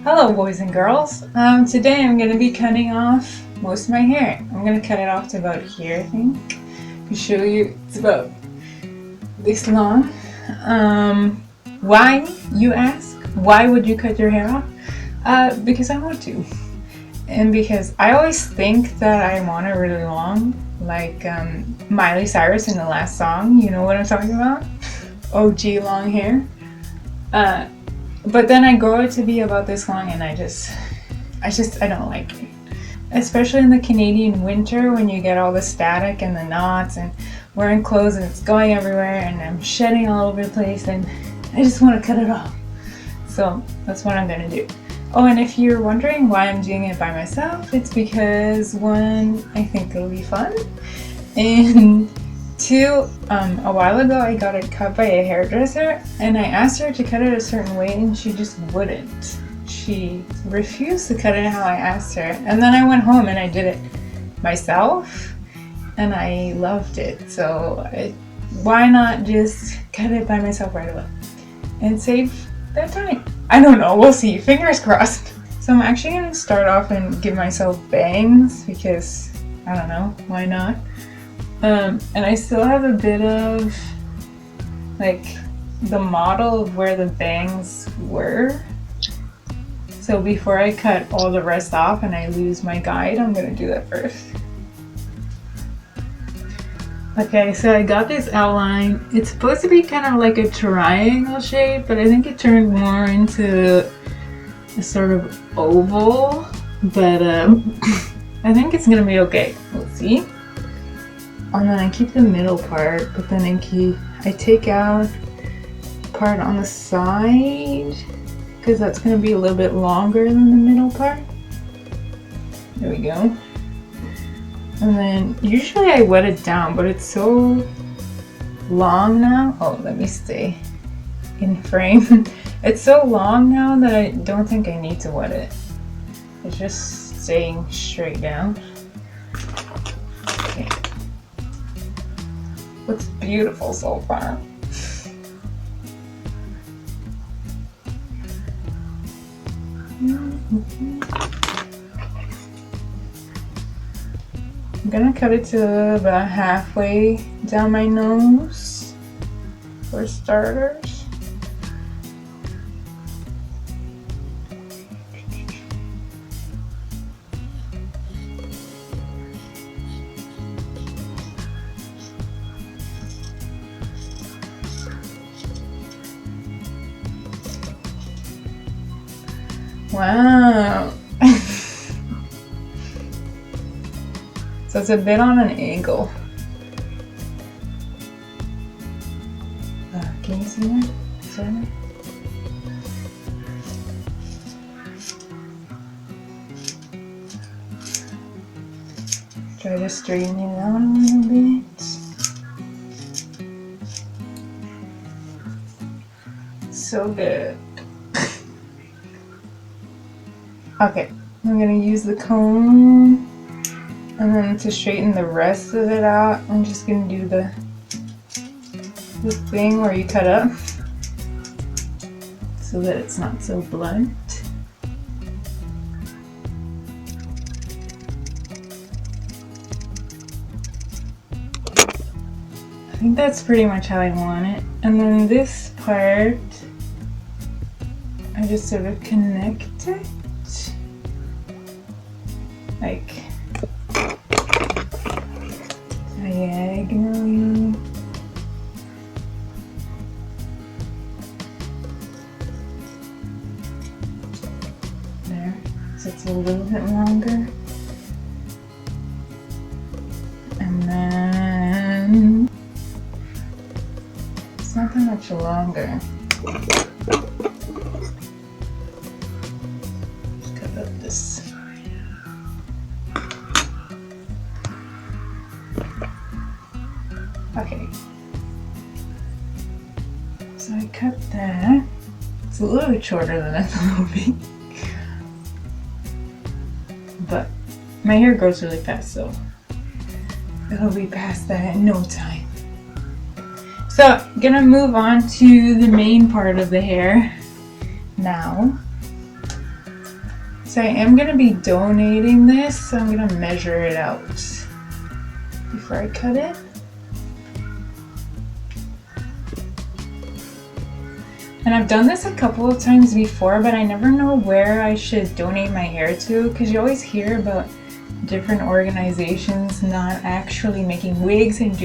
Hello boys and girls. Today I'm going to be cutting off most of my hair. I'm going to cut it off to about here, I think. To show you, it's about this long. Why, you ask? Why would you cut your hair off? Because I want to. And because I always think that I want it really long, like Miley Cyrus in the last song, you know what I'm talking about? OG long hair. But then I grow it to be about this long and I don't like it. Especially in the Canadian winter when you get all the static and the knots and wearing clothes and it's going everywhere and I'm shedding all over the place and I just want to cut it off. So that's what I'm going to do. Oh, and if you're wondering why I'm doing it by myself, it's because one, I think it'll be fun, and two, a while ago I got it cut by a hairdresser and I asked her to cut it a certain way and she just wouldn't. She refused to cut it how I asked her. And then I went home and I did it myself and I loved it. So why not just cut it by myself right away and save that time? I don't know, we'll see, fingers crossed. So I'm actually going to start off and give myself bangs because, I don't know, why not? And I still have a bit of, like, the model of where the bangs were. So before I cut all the rest off and I lose my guide, I'm going to do that first. Okay, so I got this outline. It's supposed to be kind of like a triangle shape, but I think it turned more into a sort of oval. But I think it's going to be okay. We'll see. And then I keep the middle part, but then I take out the part on the side because that's going to be a little bit longer than the middle part. There we go. And then usually I wet it down, but it's so long now. Oh, let me stay in frame. It's so long now that I don't think I need to wet it. It's just staying straight down. Okay. Looks beautiful so far. I'm gonna cut it to about halfway down my nose for starters. Wow. So it's a bit on an angle. Can you see that? Sorry. Try to straighten it out a little bit. So good. Okay, I'm gonna use the comb. And then to straighten the rest of it out, I'm just going to do the thing where you cut up so that it's not so blunt. I think that's pretty much how I want it. And then this part, I just sort of connect it. Like diagonally. There, so it's a little bit longer. And then it's not that much longer. Just cut up this. Okay, so I cut that. It's a little bit shorter than I thought it would be. But my hair grows really fast, so it'll be past that in no time. So I'm gonna move on to the main part of the hair now. since I am going to be donating this, I'm going to measure it out before I cut it. And I've done this a couple of times before, but I never know where I should donate my hair to, because you always hear about different organizations not actually making wigs and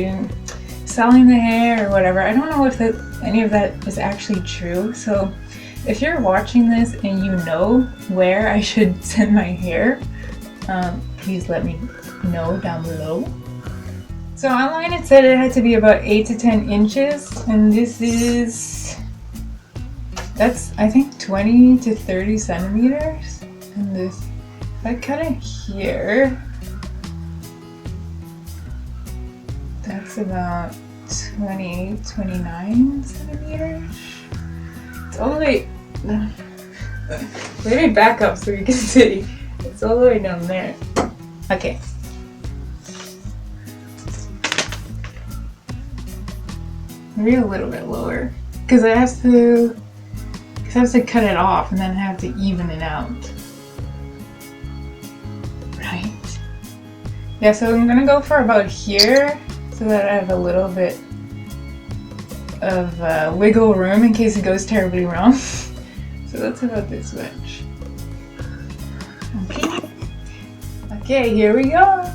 selling the hair or whatever. I don't know if any of that is actually true. So if you're watching this and you know where I should send my hair, please let me know down below. So online it said it had to be about 8 to 10 inches, and that's I think 20 to 30 centimeters. And this, if I cut it here, that's about 28, 29 centimeters. It's all the way, let me back up so you can see. It's all the way down there. Okay. Maybe a little bit lower, because I have to cut it off and then I have to even it out. Right? Yeah, so I'm gonna go for about here so that I have a little bit of wiggle room in case it goes terribly wrong. So that's about this much. Okay. Okay, here we go.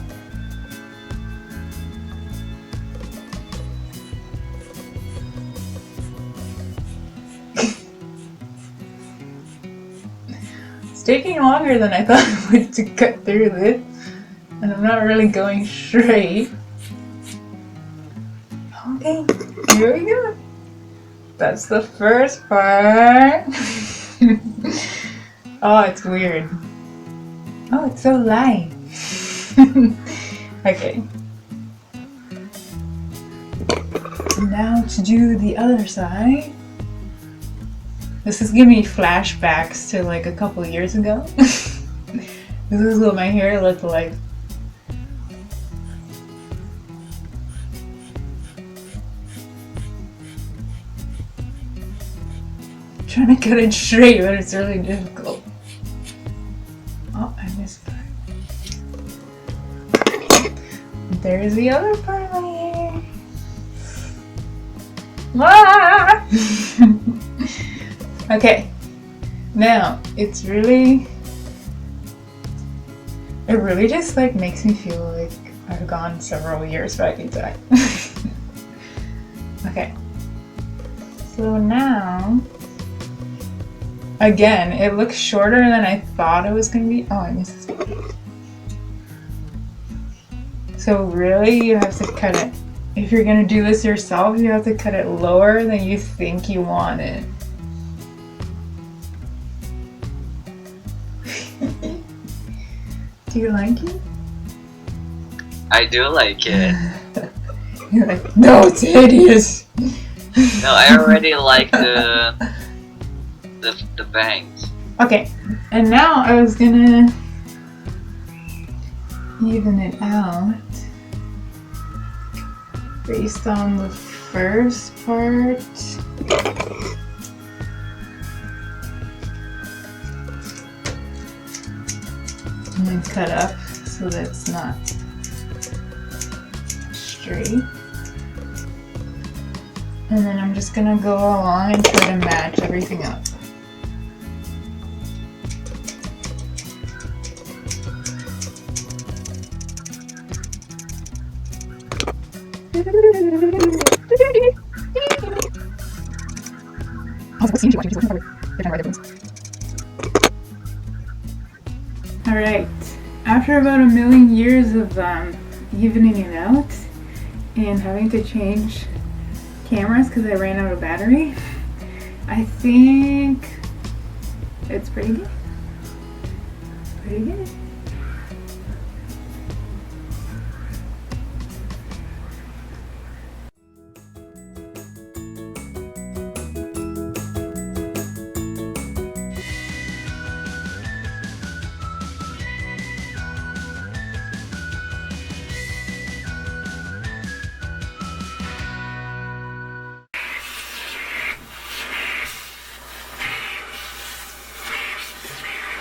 It's taking longer than I thought it would to cut through this, and I'm not really going straight. Okay, here we go. That's the first part. Oh, it's weird. Oh, it's so light. Okay. Now to do the other side. This is giving me flashbacks to like a couple of years ago. This is what my hair looked like. Trying to cut it straight, but it's really difficult. Oh, I missed part. There's the other part of my hair. Ah! Okay, now it really just like makes me feel like I've gone several years back in time. Okay, so now, again, it looks shorter than I thought it was gonna be. Oh, I missed this part. So really, you have to cut it. If you're gonna do this yourself, you have to cut it lower than you think you want it. Do you like it? I do like it. You're like, no, it's hideous. No, I already like the bangs. Okay, and now I was gonna even it out based on the first part. And then cut up so that it's not straight. And then I'm just gonna go along and try to match everything up. Alright, after about 1,000,000 years of evening it out and having to change cameras because I ran out of battery, I think it's pretty good. Pretty good.